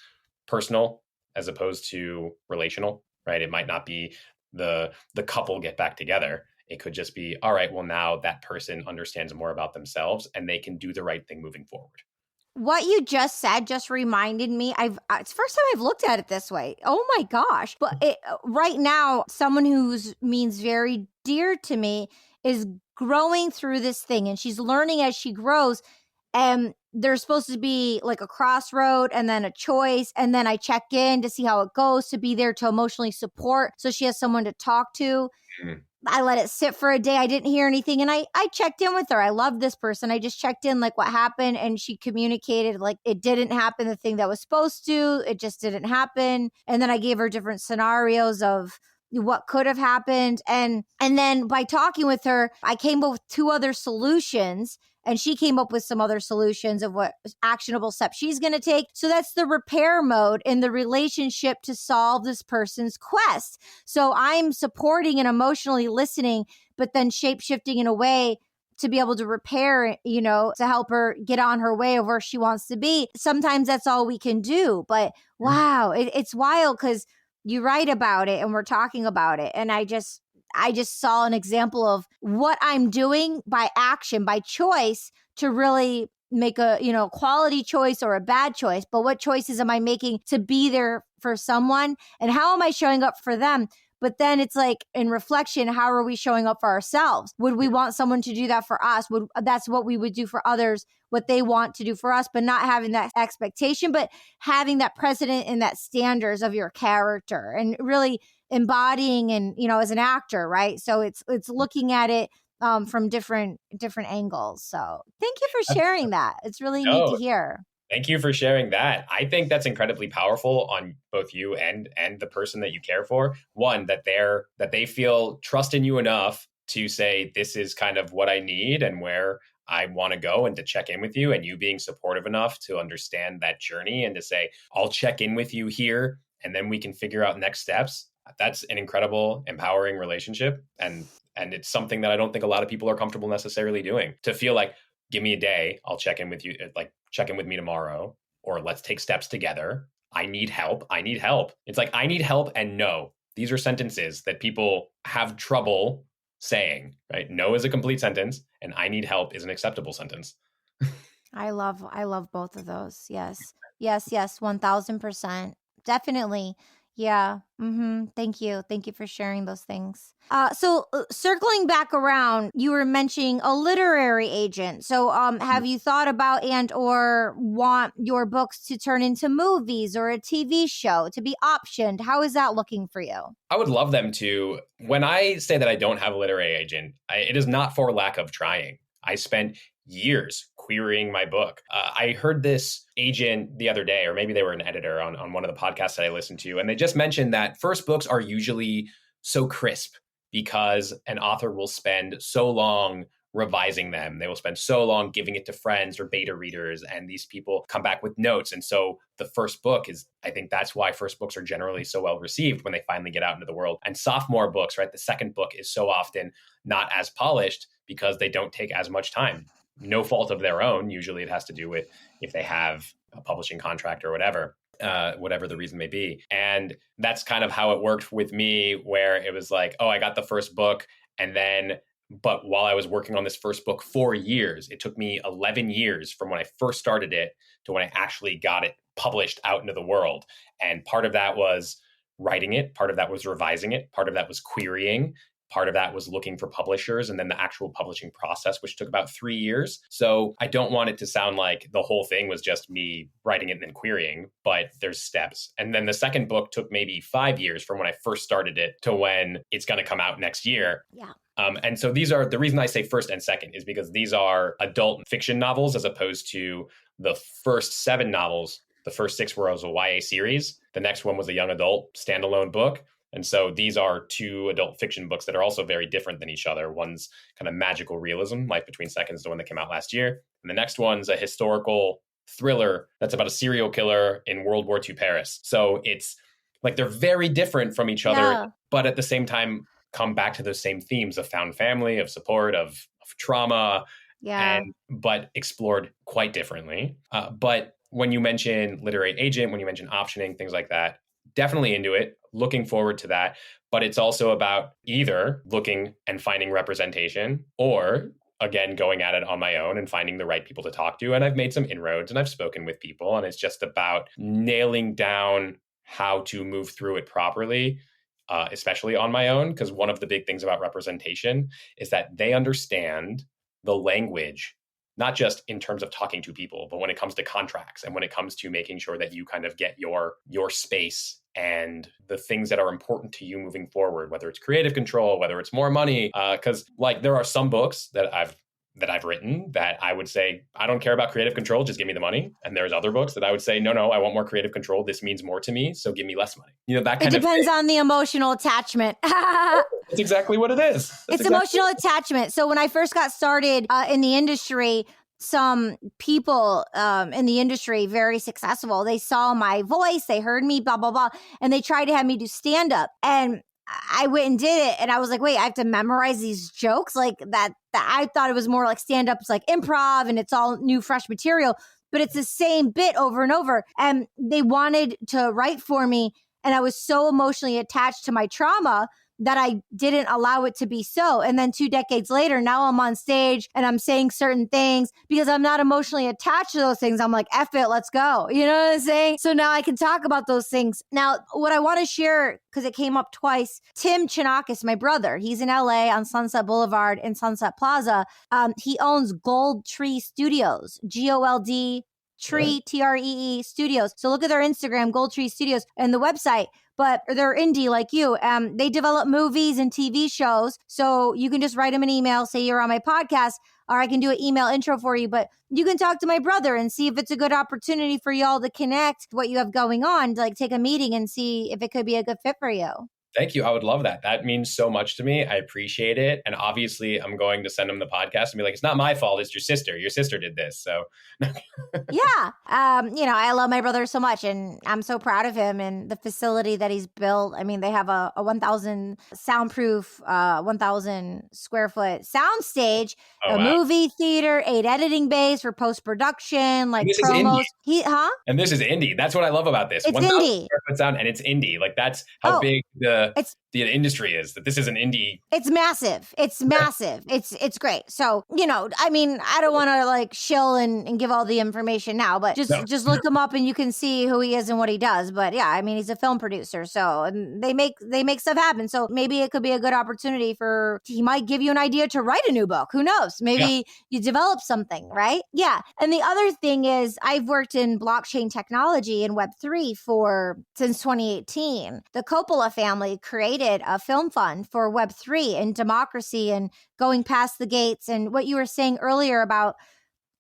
personal as opposed to relational, right? It might not be the couple get back together. It could just be, all right, well, now that person understands more about themselves and they can do the right thing moving forward. What you just said just reminded me, it's the first time I've looked at it this way. Oh my gosh. But right now, someone who's means very dear to me is growing through this thing, and she's learning as she grows. And there's supposed to be like a crossroad and then a choice. And then I check in to see how it goes, to be there to emotionally support, so she has someone to talk to. I let it sit for a day. I didn't hear anything. And I checked in with her. I love this person. I just checked in, like, what happened. And she communicated, like, it didn't happen the thing that was supposed to. It just didn't happen. And then I gave her different scenarios of what could have happened. And then by talking with her, I came up with 2 other solutions. And she came up with some other solutions of what actionable steps she's going to take. So that's the repair mode in the relationship to solve this person's quest. So I'm supporting and emotionally listening, but then shape-shifting in a way to be able to repair, to help her get on her way of where she wants to be. Sometimes that's all we can do. But wow, it's wild, because you write about it and we're talking about it. And I just saw an example of what I'm doing by action, by choice, to really make a, quality choice or a bad choice. But what choices am I making to be there for someone, and how am I showing up for them? But then it's like in reflection, how are we showing up for ourselves? Would we want someone to do that for us? That's what we would do for others, what they want to do for us, but not having that expectation, but having that precedent and that standards of your character and really embodying and, as an actor, right? So it's looking at it from different angles. So thank you for sharing that. It's really neat to hear. Thank you for sharing that. I think that's incredibly powerful on both you and the person that you care for. One, that they feel trust in you enough to say, this is kind of what I need and where I want to go, and to check in with you, and you being supportive enough to understand that journey and to say, I'll check in with you here and then we can figure out next steps. That's an incredible, empowering relationship. And it's something that I don't think a lot of people are comfortable necessarily doing. To feel like, give me a day, I'll check in with you, like check in with me tomorrow, or let's take steps together. I need help. It's like, I need help and no. These are sentences that people have trouble saying, right? No is a complete sentence, and I need help is an acceptable sentence. I love both of those. Yes. 1000%. Definitely. Yeah. Thank you for sharing those things. So circling back around, you were mentioning a literary agent. So have you thought about and or want your books to turn into movies or a TV show to be optioned? How is that looking for you? I would love them to. When I say that I don't have a literary agent, it is not for lack of trying. I spent years querying my book. I heard this agent the other day, or maybe they were an editor on one of the podcasts that I listened to, and they just mentioned that first books are usually so crisp because an author will spend so long revising them. They will spend so long giving it to friends or beta readers, and these people come back with notes. And so the first book is, I think that's why first books are generally so well received when they finally get out into the world. And sophomore books, right? The second book is so often not as polished because they don't take as much time. No fault of their own. Usually it has to do with if they have a publishing contract or whatever the reason may be. And that's kind of how it worked with me, where it was like, oh, I got the first book. But while I was working on this first book 4 years, it took me 11 years from when I first started it to when I actually got it published out into the world. And part of that was writing it. Part of that was revising it. Part of that was querying. Part of that was looking for publishers, and then the actual publishing process, which took about 3 years. So I don't want it to sound like the whole thing was just me writing it and then querying, but there's steps. And then the second book took maybe 5 years from when I first started it to when it's going to come out next year. Yeah. And so these are, the reason I say first and second is because these are adult fiction novels, as opposed to the first 7 novels. The first 6 were a YA series. The next one was a young adult standalone book. And so these are 2 adult fiction books that are also very different than each other. One's kind of magical realism, Life Between Seconds, the one that came out last year. And the next one's a historical thriller that's about a serial killer in World War II Paris. So it's like they're very different from each other, but at the same time come back to those same themes of found family, of support, of trauma, but explored quite differently. But when you mention literary agent, when you mention optioning, things like that, definitely into it, looking forward to that. But it's also about either looking and finding representation, or again, going at it on my own and finding the right people to talk to. And I've made some inroads and I've spoken with people, and it's just about nailing down how to move through it properly, especially on my own. Because one of the big things about representation is that they understand the language, not just in terms of talking to people, but when it comes to contracts and when it comes to making sure that you kind of get your space and the things that are important to you moving forward, whether it's creative control, whether it's more money. Because like there are some books that I've written that I would say, I don't care about creative control, just give me the money. And there's other books that I would say, no, I want more creative control. This means more to me, so give me less money. That kind of It depends on the emotional attachment. That's exactly what it is. It's emotional attachment. So when I first got started in the industry, some people in the industry, very successful, they saw my voice, they heard me, blah, blah, blah, and they tried to have me do stand-up. And I went and did it, and I was like, wait, I have to memorize these jokes? Like that I thought it was more like stand-up. It's like improv, and it's all new, fresh material, but it's the same bit over and over. And they wanted to write for me, and I was so emotionally attached to my trauma that I didn't allow it to be so. And then 2 decades later, now I'm on stage and I'm saying certain things because I'm not emotionally attached to those things. I'm like, F it, let's go. You know what I'm saying? So now I can talk about those things. Now, what I want to share, because it came up twice, Tim Chonacas, my brother, he's in LA on Sunset Boulevard in Sunset Plaza. He owns Gold Tree Studios, GOLD Tree, TREE Studios. So look at their Instagram, Gold Tree Studios, and the website. But they're indie like you. They develop movies and TV shows. So you can just write them an email, say you're on my podcast, or I can do an email intro for you. But you can talk to my brother and see if it's a good opportunity for y'all to connect what you have going on, to like take a meeting and see if it could be a good fit for you. Thank you. I would love that. That means so much to me. I appreciate it. And obviously, I'm going to send him the podcast and be like, it's not my fault. It's your sister. Your sister did this. So, yeah. I love my brother so much and I'm so proud of him and the facility that he's built. I mean, they have a 1,000 soundproof, 1,000 square foot sound stage, movie theater, 8 editing bays for post-production, like promos. And this is indie. That's what I love about this. It's indie. Square foot sound and it's indie. Like that's how big the industry is, that this is an indie. It's massive. It's massive. It's great. So, I don't want to like shill and give all the information now, but just look him up and you can see who he is and what he does. But yeah, he's a film producer. So and they make stuff happen. So maybe it could be a good opportunity he might give you an idea to write a new book. Who knows? Maybe you develop something, right? Yeah. And the other thing is I've worked in blockchain technology and Web3 since 2018. The Coppola family created a film fund for Web3 and democracy and going past the gates. And what you were saying earlier about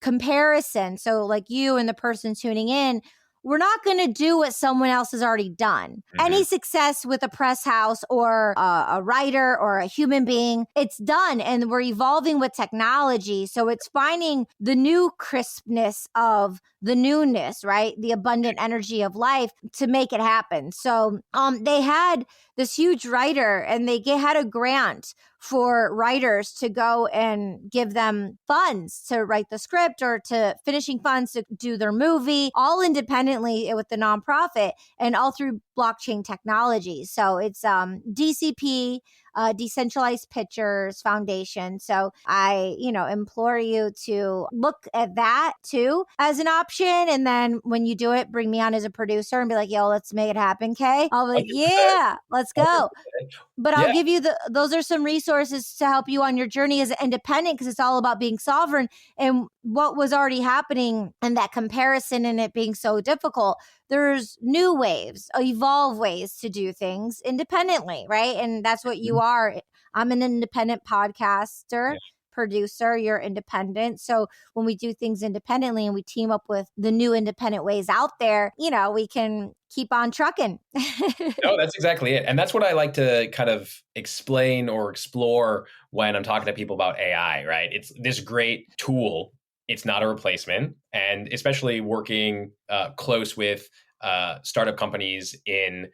comparison. So like you and the person tuning in, we're not going to do what someone else has already done. Mm-hmm. Any success with a press house or a writer or a human being, it's done. And we're evolving with technology. So it's finding the new crispness of the newness, right? The abundant energy of life to make it happen. So they had this huge writer and they had a grant for writers to go and give them funds to write the script or to finishing funds to do their movie, all independently with the nonprofit and all through blockchain technology. So it's DCP, Decentralized Pictures Foundation. So I, implore you to look at that too as an option. And then when you do it, bring me on as a producer and be like, yo, let's make it happen, Kay. I'll be like, yeah, let's go. But I'll give you those are some resources to help you on your journey as an independent, because it's all about being sovereign and what was already happening and that comparison and it being so difficult. There's new waves, evolve ways to do things independently, right? And that's what you are. I'm an independent podcaster, producer, you're independent. So when we do things independently and we team up with the new independent ways out there, we can keep on trucking. No, that's exactly it. And that's what I like to kind of explain or explore when I'm talking to people about AI, right? It's this great tool. It's not a replacement. And especially working close with startup companies in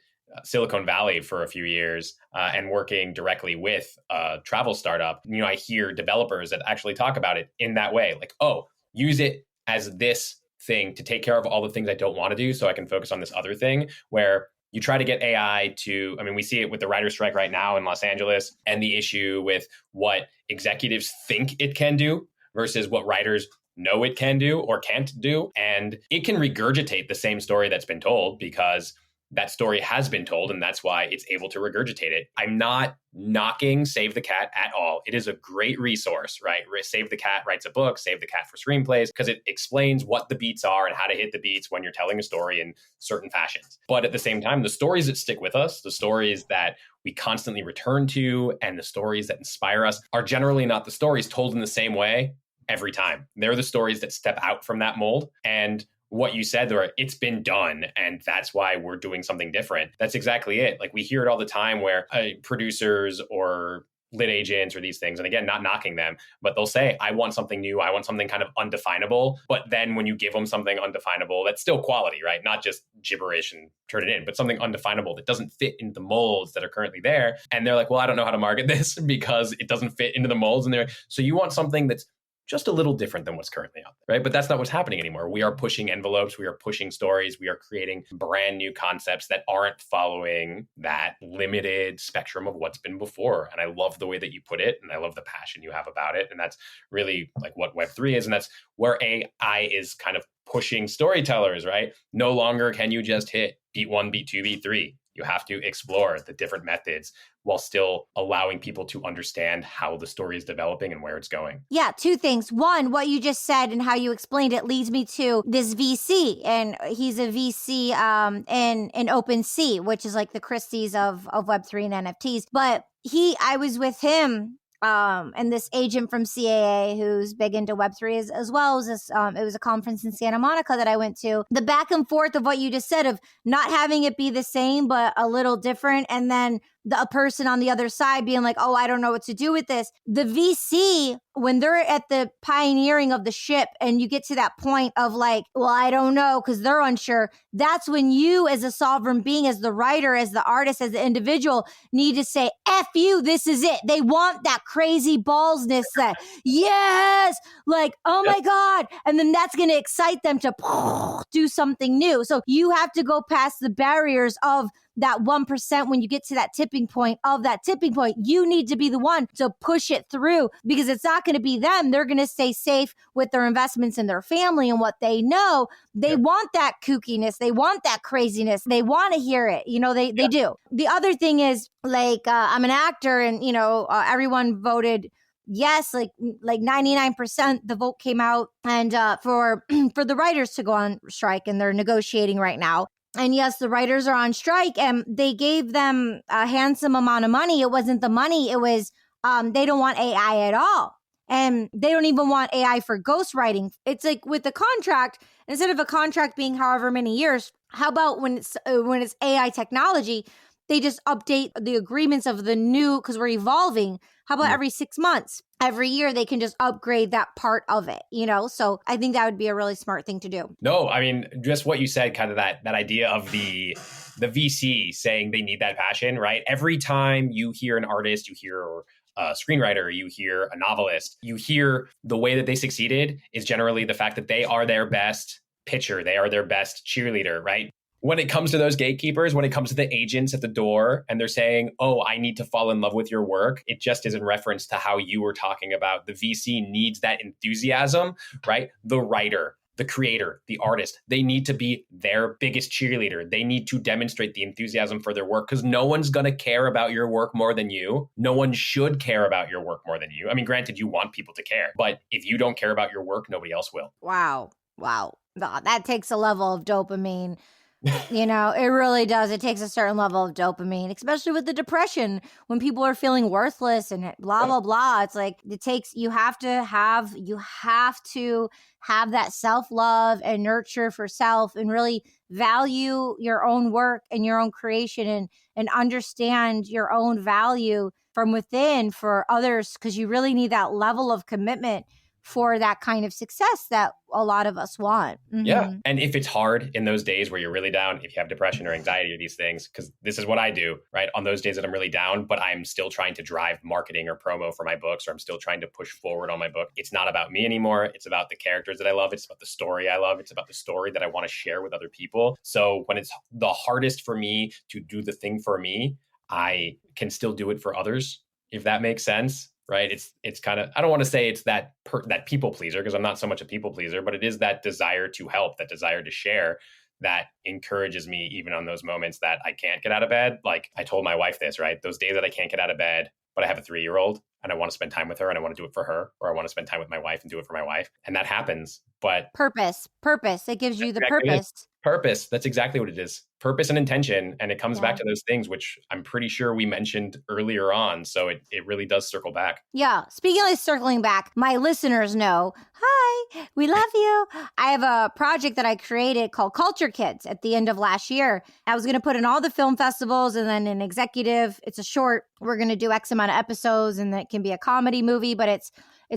Silicon Valley for a few years and working directly with a travel startup, I hear developers that actually talk about it in that way. Like, use it as this thing to take care of all the things I don't want to do so I can focus on this other thing, where you try to get AI to, we see it with the writer's strike right now in Los Angeles and the issue with what executives think it can do versus what writers know it can do or can't do. And it can regurgitate the same story that's been told because that story has been told, and that's why it's able to regurgitate it. I'm not knocking Save the Cat at all. It is a great resource, right? Save the Cat writes a book, Save the Cat for screenplays, because it explains what the beats are and how to hit the beats when you're telling a story in certain fashions. But at the same time, the stories that stick with us, the stories that we constantly return to, and the stories that inspire us are generally not the stories told in the same way every time. They're the stories that step out from that mold. And what you said there, it's been done, and that's why we're doing something different. That's exactly it. Like we hear it all the time where producers or lit agents or these things, and again, not knocking them, but they'll say, I want something new. I want something kind of undefinable. But then when you give them something undefinable, that's still quality, right? Not just gibberish and turn it in, but something undefinable that doesn't fit into the molds that are currently there. And they're like, well, I don't know how to market this because it doesn't fit into the molds. And they're like, so you want something that's just a little different than what's currently out there, right? But that's not what's happening anymore. We are pushing envelopes. We are pushing stories. We are creating brand new concepts that aren't following that limited spectrum of what's been before. And I love the way that you put it. And I love the passion you have about it. And that's really like what Web3 is. And that's where AI is kind of pushing storytellers, right? No longer can you just hit beat 1, beat 2, beat 3. You have to explore the different methods while still allowing people to understand how the story is developing and where it's going. Yeah, two things. One, what you just said and how you explained it leads me to this VC. And he's a VC in OpenSea, which is like the Christie's of Web3 and NFTs. But I was with him and this agent from CAA who's big into Web3 as well as this. It was a conference in Santa Monica that I went to. The back and forth of what you just said of not having it be the same, but a little different. And then a person on the other side being like, oh, I don't know what to do with this. The VC, when they're at the pioneering of the ship and you get to that point of like, well, I don't know, because they're unsure, that's when you as a sovereign being, as the writer, as the artist, as the individual need to say, F you, this is it. They want that crazy ballsness that, yes, like, oh my God. And then that's going to excite them to do something new. So you have to go past the barriers of that 1%. When you get to that tipping point, you need to be the one to push it through, because it's not going to be them. They're going to stay safe with their investments in their family and what they know. They want that kookiness. They want that craziness. They want to hear it. They do. The other thing is like, I'm an actor and, everyone voted yes, like 99%, the vote came out and for the writers to go on strike, and they're negotiating right now. And yes, the writers are on strike, and they gave them a handsome amount of money. It wasn't the money. It was they don't want AI at all. And they don't even want AI for ghostwriting. It's like with the contract, instead of a contract being however many years, how about when it's AI technology, they just update the agreements of the new, because we're evolving. How about every 6 months? Every year they can just upgrade that part of it, So I think that would be a really smart thing to do. No, I mean, just what you said, kind of that idea of the VC saying they need that passion, right? Every time you hear an artist, you hear a screenwriter, you hear a novelist, you hear the way that they succeeded is generally the fact that they are their best pitcher. They are their best cheerleader, right? When it comes to those gatekeepers, when it comes to the agents at the door and they're saying, oh, I need to fall in love with your work, it just is in reference to how you were talking about the VC needs that enthusiasm, right? The writer, the creator, the artist, they need to be their biggest cheerleader. They need to demonstrate the enthusiasm for their work, because no one's going to care about your work more than you. No one should care about your work more than you. I mean, granted, you want people to care, but if you don't care about your work, nobody else will. Wow. That takes a level of dopamine. It really does. It takes a certain level of dopamine, especially with the depression, when people are feeling worthless and blah, blah, blah. It's like you have to have that self-love and nurture for self, and really value your own work and your own creation, and understand your own value from within for others, because you really need that level of commitment for that kind of success that a lot of us want. Mm-hmm. Yeah. And if it's hard in those days where you're really down, if you have depression or anxiety or these things, because this is what I do, right? On those days that I'm really down, but I'm still trying to drive marketing or promo for my books, or I'm still trying to push forward on my book. It's not about me anymore. It's about the characters that I love. It's about the story I love. It's about the story that I want to share with other people. So when it's the hardest for me to do the thing for me, I can still do it for others, if that makes sense. Right. It's kind of, I don't want to say it's that people pleaser, because I'm not so much a people pleaser, but it is that desire to help, that desire to share that encourages me even on those moments that I can't get out of bed. Like I told my wife this, right? Those days that I can't get out of bed, but I have a 3-year-old and I want to spend time with her and I want to do it for her, or I want to spend time with my wife and do it for my wife. And that happens. But purpose. It gives you the purpose. That's exactly what it is. Purpose and intention. And it comes back to those things, which I'm pretty sure we mentioned earlier on. So it really does circle back. Yeah. Speaking of circling back, my listeners know, hi, we love you. I have a project that I created called Culture Kids at the end of last year. I was going to put in all the film festivals, and then an executive. It's a short. We're going to do X amount of episodes, and it can be a comedy movie, but it's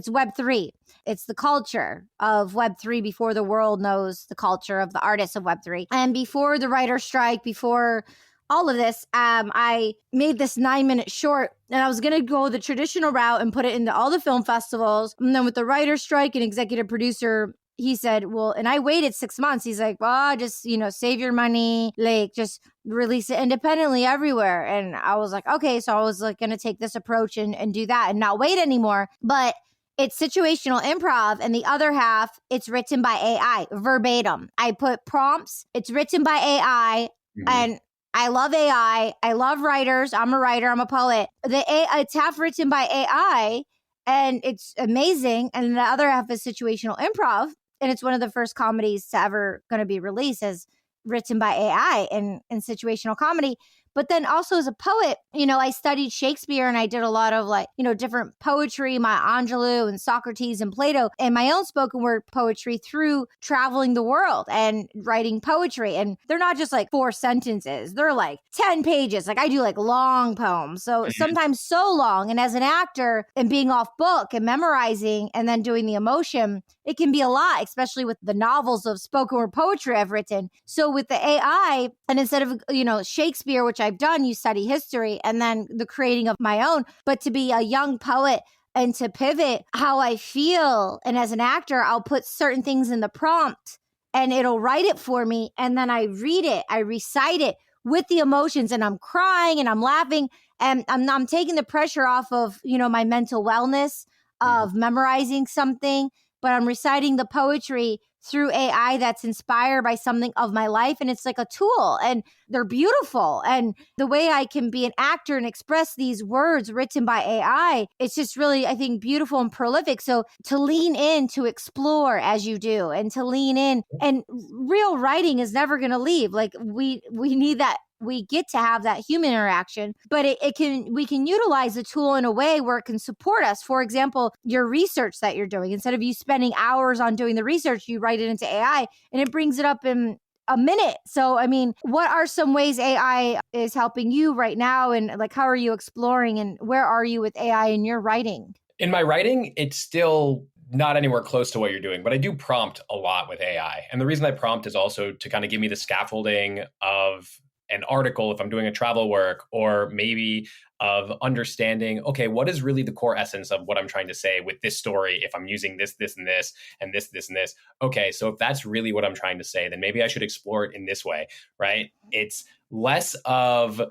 Web3. It's the culture of Web3 before the world knows the culture of the artists of Web3. And before the writer's strike, before all of this, I made this 9-minute short, and I was going to go the traditional route and put it into all the film festivals. And then with the writer's strike and executive producer, he said, well, and I waited 6 months. He's like, well, just, save your money, like just release it independently everywhere. And I was like, okay. So I was like going to take this approach and do that and not wait anymore. But it's situational improv, and the other half, it's written by AI, verbatim. I put prompts, it's written by AI, and I love AI. I love writers. I'm a writer. I'm a poet. The AI, it's half written by AI, and it's amazing. And the other half is situational improv, and it's one of the first comedies to ever going to be released as written by AI in situational comedy. But then also as a poet, I studied Shakespeare, and I did a lot of different poetry, Maya Angelou and Socrates and Plato, and my own spoken word poetry through traveling the world and writing poetry. And they're not just like 4 sentences. They're like 10 pages. Like I do like long poems. So sometimes so long. And as an actor and being off book and memorizing and then doing the emotion, it can be a lot, especially with the novels of spoken word poetry I've written. So with the AI, and instead of, Shakespeare, which I've done, you study history and then the creating of my own, but to be a young poet and to pivot how I feel. And as an actor, I'll put certain things in the prompt and it'll write it for me. And then I read it, I recite it with the emotions, and I'm crying and I'm laughing, and I'm taking the pressure off of, my mental wellness of memorizing something, but I'm reciting the poetry through AI that's inspired by something of my life. And it's like a tool, and they're beautiful. And the way I can be an actor and express these words written by AI, it's just really, I think, beautiful and prolific. So to lean in, to explore as you do, and to lean in, and real writing is never going to leave. Like we need that. We get to have that human interaction, but we can utilize the tool in a way where it can support us. For example, your research that you're doing, instead of you spending hours on doing the research, you write it into AI and it brings it up in a minute. So, I mean, what are some ways AI is helping you right now? And like, how are you exploring, and where are you with AI in your writing? In my writing, it's still not anywhere close to what you're doing, but I do prompt a lot with AI. And the reason I prompt is also to kind of give me the scaffolding of an article if I'm doing a travel work, or maybe of understanding, okay, what is really the core essence of what I'm trying to say with this story if I'm using this, this, and this, and this, this, and this. Okay, so if that's really what I'm trying to say, then maybe I should explore it in this way, right? It's less of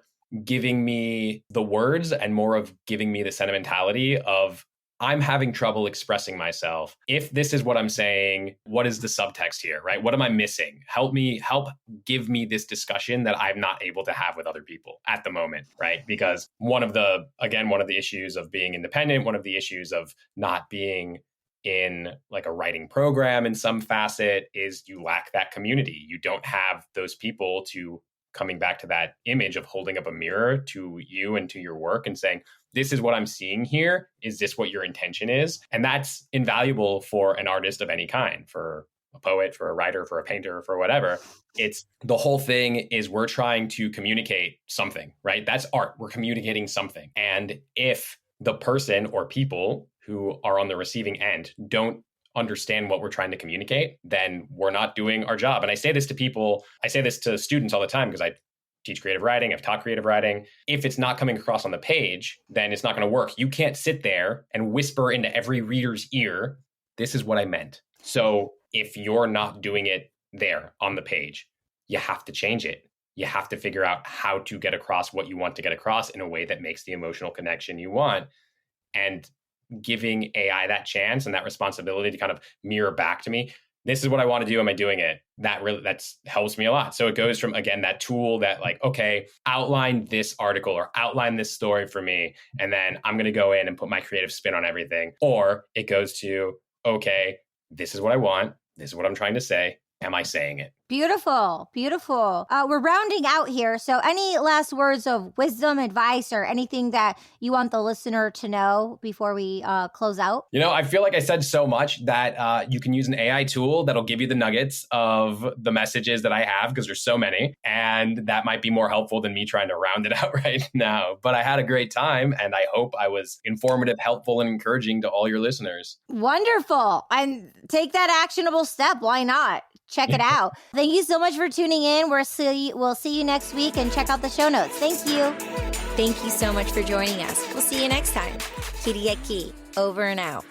giving me the words and more of giving me the sentimentality of, I'm having trouble expressing myself. If this is what I'm saying, what is the subtext here, right? What am I missing? Help give me this discussion that I'm not able to have with other people at the moment, right? Because one of the issues of being independent, one of the issues of not being in like a writing program in some facet is you lack that community. You don't have those people to, coming back to that image of holding up a mirror to you and to your work and saying, this is what I'm seeing here. Is this what your intention is? And that's invaluable for an artist of any kind, for a poet, for a writer, for a painter, for whatever. It's the whole thing is we're trying to communicate something, right? That's art. We're communicating something. And if the person or people who are on the receiving end don't understand what we're trying to communicate, then we're not doing our job. And I say this to students all the time because I teach creative writing, I've taught creative writing. If it's not coming across on the page, then it's not going to work. You can't sit there and whisper into every reader's ear, this is what I meant. So if you're not doing it there on the page, you have to change it. You have to figure out how to get across what you want to get across in a way that makes the emotional connection you want. And giving AI that chance and that responsibility to kind of mirror back to me, this is what I want to do. Am I doing it? That's helps me a lot. So it goes from, again, that tool that like, okay, outline this article or outline this story for me. And then I'm going to go in and put my creative spin on everything. Or it goes to, okay, this is what I want. This is what I'm trying to say. Am I saying it? Beautiful, beautiful. We're rounding out here. So any last words of wisdom, advice, or anything that you want the listener to know before we close out? I feel like I said so much that you can use an AI tool that'll give you the nuggets of the messages that I have, because there's so many. And that might be more helpful than me trying to round it out right now. But I had a great time, and I hope I was informative, helpful, and encouraging to all your listeners. Wonderful. And take that actionable step. Why not? check it out. Thank you so much for tuning in. We'll see you next week, and check out the show notes. Thank you. Thank you so much for joining us. We'll see you next time. Kiriaki, over and out.